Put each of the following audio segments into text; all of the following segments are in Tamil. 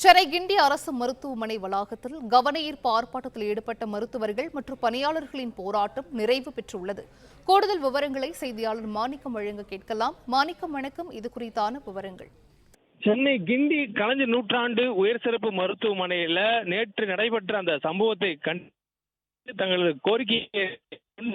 சென்னை கிண்டி அரசு மருத்துவமனை வளாகத்தில் கவனஈர்ப்பு ஆர்ப்பாட்டத்தில் ஈடுபட்ட மருத்துவர்கள் மற்றும் பணியாளர்களின் போராட்டம் நிறைவு பெற்றுள்ளது. கூடுதல் விவரங்களை செய்தியாளர் மாணிக்கம் வழங்க கேட்கலாம். மாணிக்கம், வணக்கம். இது குறித்தான விவரங்கள். சென்னை கிண்டி கலைஞர் நூற்றாண்டு உயர் சிறப்பு மருத்துவமனையில நேற்று நடைபெற்ற அந்த சம்பவத்தை தங்களது கோரிக்கையை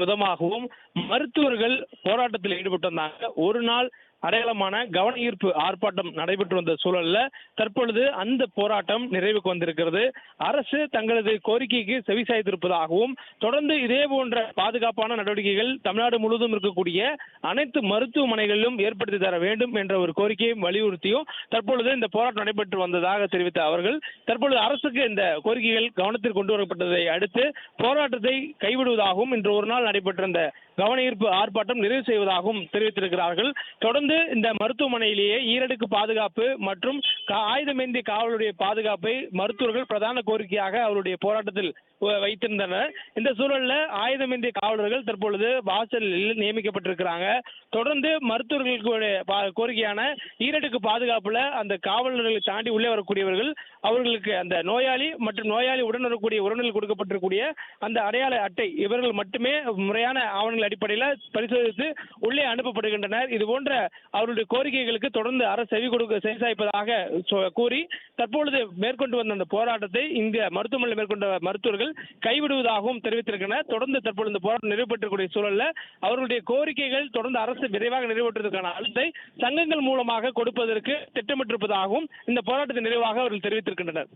விதமாகவும் மருத்துவர்கள் போராட்டத்தில் ஈடுபட்டிருந்தாங்க. ஒரு நாள் அடையாளமான கவன ஈர்ப்பு ஆர்ப்பாட்டம் நடைபெற்று வந்த சூழல்ல தற்பொழுது அந்த போராட்டம் நிறைவுக்கு வந்திருக்கிறது. அரசு தங்களது கோரிக்கைக்கு செவிசாய்த்திருப்பதாகவும் தொடர்ந்து இதே போன்ற பாதுகாப்பான நடவடிக்கைகள் தமிழ்நாடு முழுவதும் இருக்கக்கூடிய அனைத்து மருத்துவமனைகளிலும் ஏற்படுத்தி தர வேண்டும் என்ற ஒரு கோரிக்கையை வலியுறுத்தியும் தற்பொழுது இந்த போராட்டம் நடைபெற்று வந்ததாக தெரிவித்த அவர்கள் தற்பொழுது அரசுக்கு இந்த கோரிக்கைகள் கவனத்தில் கொண்டு வரப்பட்டதை அடுத்து போராட்டத்தை கைவிடுவதாகவும் இன்று ஒரு நாள் நடைபெற்ற இந்த கவன ஈர்ப்பு ஆர்ப்பாட்டம் நிறைவு செய்வதாகவும் தெரிவித்திருக்கிறார்கள். தொடர்ந்து இந்த மருத்துவமனையிலேயே ஈரடுக்கு பாதுகாப்பு மற்றும் ஆயுதமேந்திய காவலுடைய பாதுகாப்பை மருத்துவர்கள் பிரதான கோரிக்கையாக அவருடைய போராட்டத்தில் வைத்திருந்தனர். இந்த சூழல்ல ஆயுதமேந்திய காவலர்கள் தற்பொழுது வாசலில் நியமிக்கப்பட்டிருக்கிறாங்க. தொடர்ந்து மருத்துவர்களுடைய கோரிக்கையான ஈரடுக்கு பாதுகாப்புல அந்த காவலர்களை தாண்டி உள்ளே வரக்கூடியவர்கள் அவர்களுக்கு அந்த நோயாளி மற்றும் நோயாளி உடன் வரக்கூடிய உறவினர்கள் கொடுக்கப்பட்டிருக்கூடிய அந்த அடையாள அட்டை இவர்கள் மட்டுமே முறையான ஆவணங்கள் அடிப்படையில் பரிசோதித்து உள்ளே அனுப்பப்படுகின்றனர். இது போன்ற அவருடைய கோரிக்கைகளுக்கு தொடர்ந்து அரசு செவிசாய்ப்பதாக கூறி தற்பொழுது மேற்கொண்டு வந்த அந்த போராட்டத்தை இங்கு மருத்துவமனையில் மேற்கொண்ட மருத்துவர்கள் கைவிடுவதாகவும் தெரிவித்திருக்கின்றனர். தொடர்ந்து தற்பொழுது இந்த போராட்டம் நிறைவேற்றக்கூடிய சூழல்ல அவர்களுடைய கோரிக்கைகள் தொடர்ந்து அரசு விரைவாக நிறைவேற்றுவதற்கான அழுத்தை சங்கங்கள் மூலமாக கொடுப்பதற்கு திட்டமிட்டிருப்பதாகவும் இந்த போராட்டத்தின் நிறைவாக அவர்கள் தெரிவித்திருக்கின்றனர்.